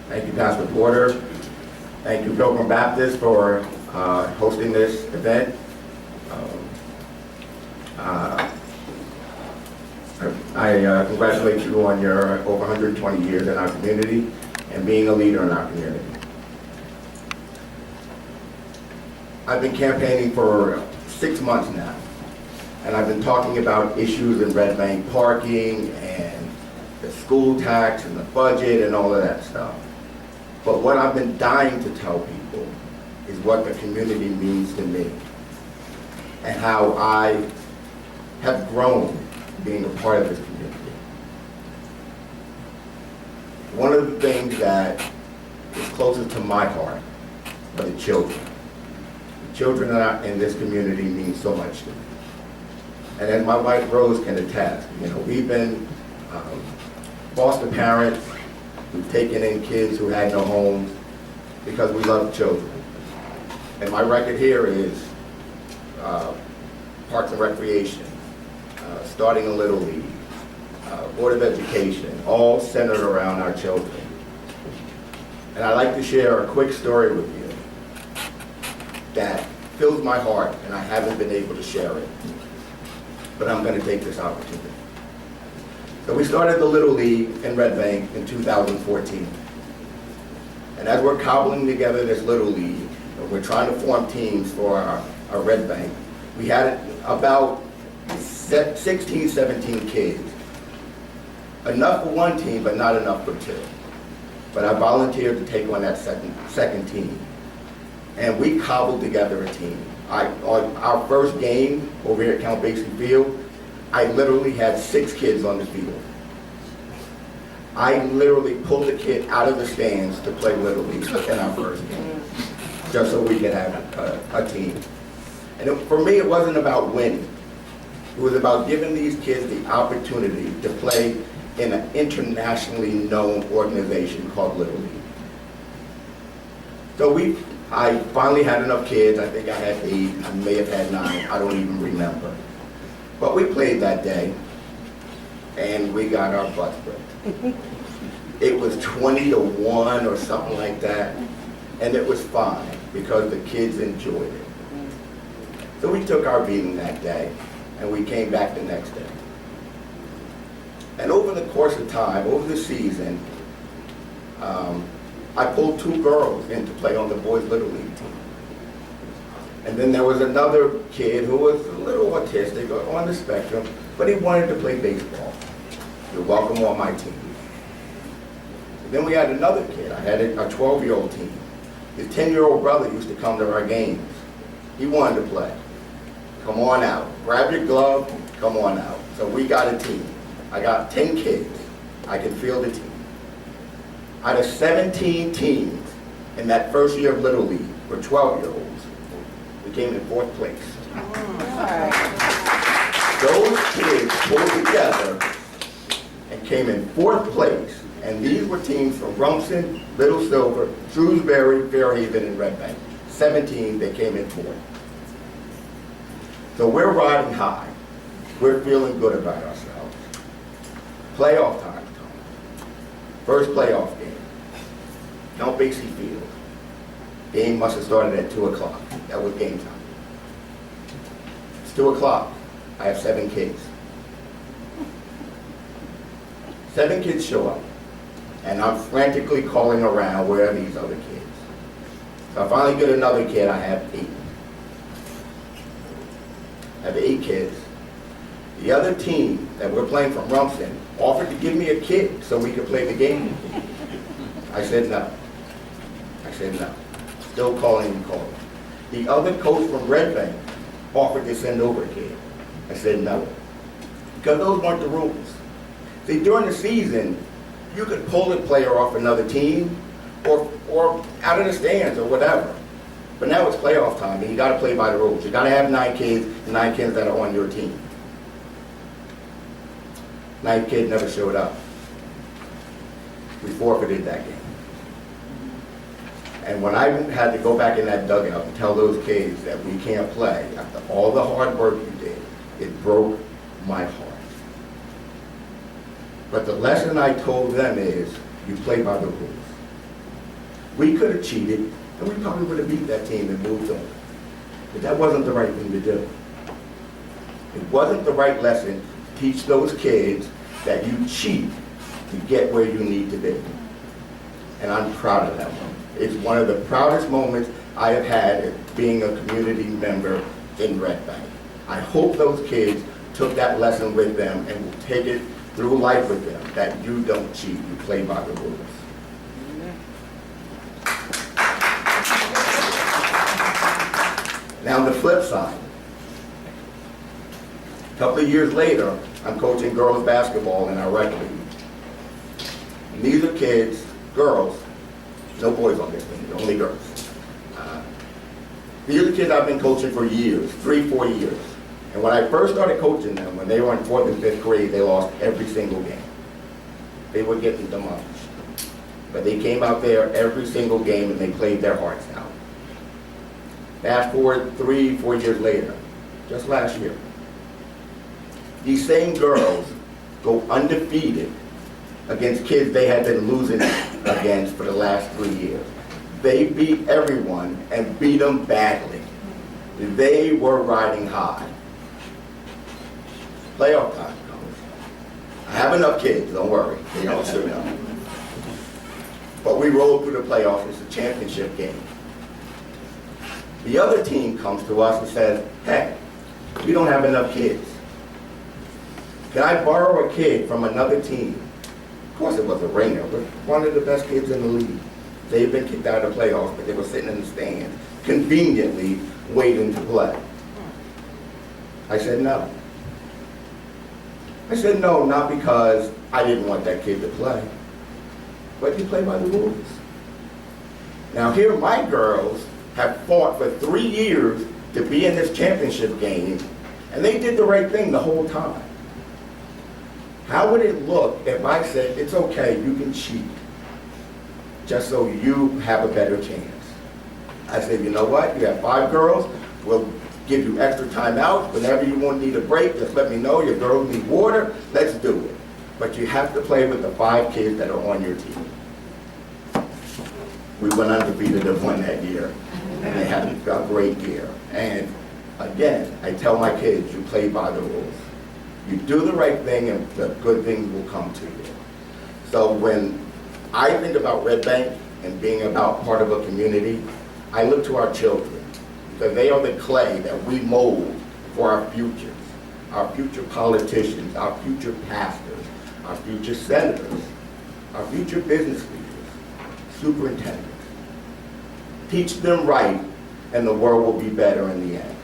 Thank you, Pastor Porter. Thank you, Pilgrim Baptist, for hosting this event. I congratulate you on your over 120 years in our community and being a leader in our community. I've been campaigning for 6 months now, and I've been talking about issues in Red Bank, parking and the school tax and the budget and all of that stuff. But what I've been dying to tell people is what the community means to me and how I have grown being a part of this community. One of the things that is closest to my heart are the children. The children in this community mean so much to me. And as my wife Rose can attest, we've been foster parents. We've taken in kids who had no homes because we love children. And my record here is Parks and Recreation, starting a Little League, Board of Education, all centered around our children. And I'd like to share a quick story with you that fills my heart, and I haven't been able to share it. But I'm going to take this opportunity. So we started the Little League in Red Bank in 2014. And as we're cobbling together this Little League, we're trying to form teams for our Red Bank, we had about 16, 17 kids. Enough for one team, but not enough for two. But I volunteered to take on that second team. And we cobbled together a team. On our first game over here at Count Basie Field, I literally had 6 kids on the field. I literally pulled a kid out of the stands to play Little League in our first game, just so we could have a team. And for me, it wasn't about winning. It was about giving these kids the opportunity to play in an internationally known organization called Little League. So I finally had enough kids. I think I had 8, I may have had 9, I don't even remember. But we played that day, and we got our butts whipped. It was 20-1 or something like that, and it was fine because the kids enjoyed it. So we took our beating that day, and we came back the next day. And over the course of time, over the season, I pulled 2 girls in to play on the boys' Little League team. And then there was another kid who was a little autistic, on the spectrum, but he wanted to play baseball. You're welcome on my team. And then we had another kid. I had a 12-year-old team. His 10-year-old brother used to come to our games. He wanted to play. Come on out. Grab your glove, come on out. So we got a team. I got 10 kids. I can field a team. Out of 17 teams in that first year of Little League for 12-year-olds, we came in 4th place. Those kids pulled together and came in 4th place, and these were teams from Rumson, Little Silver, Shrewsbury, Fairhaven, and Red Bank. 17 that came in 4th. So we're riding high. We're feeling good about ourselves. Playoff time's coming. First playoff game. Count Basie Field. Game must have started at 2 o'clock. That was game time. It's 2 o'clock. I have 7 kids. 7 kids show up. And I'm frantically calling around, where are these other kids? So I finally get another kid. I have 8. I have 8 kids. The other team that we're playing from Rumson offered to give me a kid so we could play the game. I said no. I said no. Still calling and calling. The other coach from Red Bank offered to send over a kid. I said no. Because those weren't the rules. See, during the season, you could pull a player off another team or out of the stands or whatever. But now it's playoff time, and you got to play by the rules. You got to have 9 kids, and 9 kids that are on your team. 9th kid never showed up. We forfeited that game. And when I had to go back in that dugout and tell those kids that we can't play, after all the hard work you did, it broke my heart. But the lesson I told them is, you play by the rules. We could have cheated, and we probably would have beat that team and moved on. But that wasn't the right thing to do. It wasn't the right lesson to teach those kids that you cheat to get where you need to be. And I'm proud of that one. It's one of the proudest moments I have had as being a community member in Red Bank. I hope those kids took that lesson with them and will take it through life with them, that you don't cheat, you play by the rules. Now the flip side. A couple of years later, I'm coaching girls basketball in our rec league. And these are kids, girls, no boys on this team, only girls. These are kids I've been coaching for years, 3-4 years. And when I first started coaching them, when they were in 4th and 5th grade, they lost every single game. They were getting demolished. But they came out there every single game and they played their hearts out. Fast forward 3-4 years later, just last year, these same girls go undefeated against kids they had been losing against for the last 3 years. They beat everyone and beat them badly. They were riding high. Playoff time comes. I have enough kids, don't worry. They all soon up. But we rolled through the playoffs. It's a championship game. The other team comes to us and says, hey, we don't have enough kids. Can I borrow a kid from another team? Of course it was a ringer, but one of the best kids in the league. They've been kicked out of the playoffs, but they were sitting in the stands, conveniently waiting to play. I said no. I said no, not because I didn't want that kid to play, but you play by the rules. Now here my girls have fought for 3 years to be in this championship game, and they did the right thing the whole time. How would it look if I said, it's okay, you can cheat, just so you have a better chance? I said, you know what, you have 5 girls, we'll give you extra time out. Whenever you want need a break, just let me know. Your girls need water, let's do it. But you have to play with the 5 kids that are on your team. We went undefeated and won that year, and they had a great year. And again, I tell my kids, you play by the rules. You do the right thing and the good things will come to you. So when I think about Red Bank and being about part of a community, I look to our children, because they are the clay that we mold for our futures, our future politicians, our future pastors, our future senators, our future business leaders, superintendents. Teach them right, and the world will be better in the end.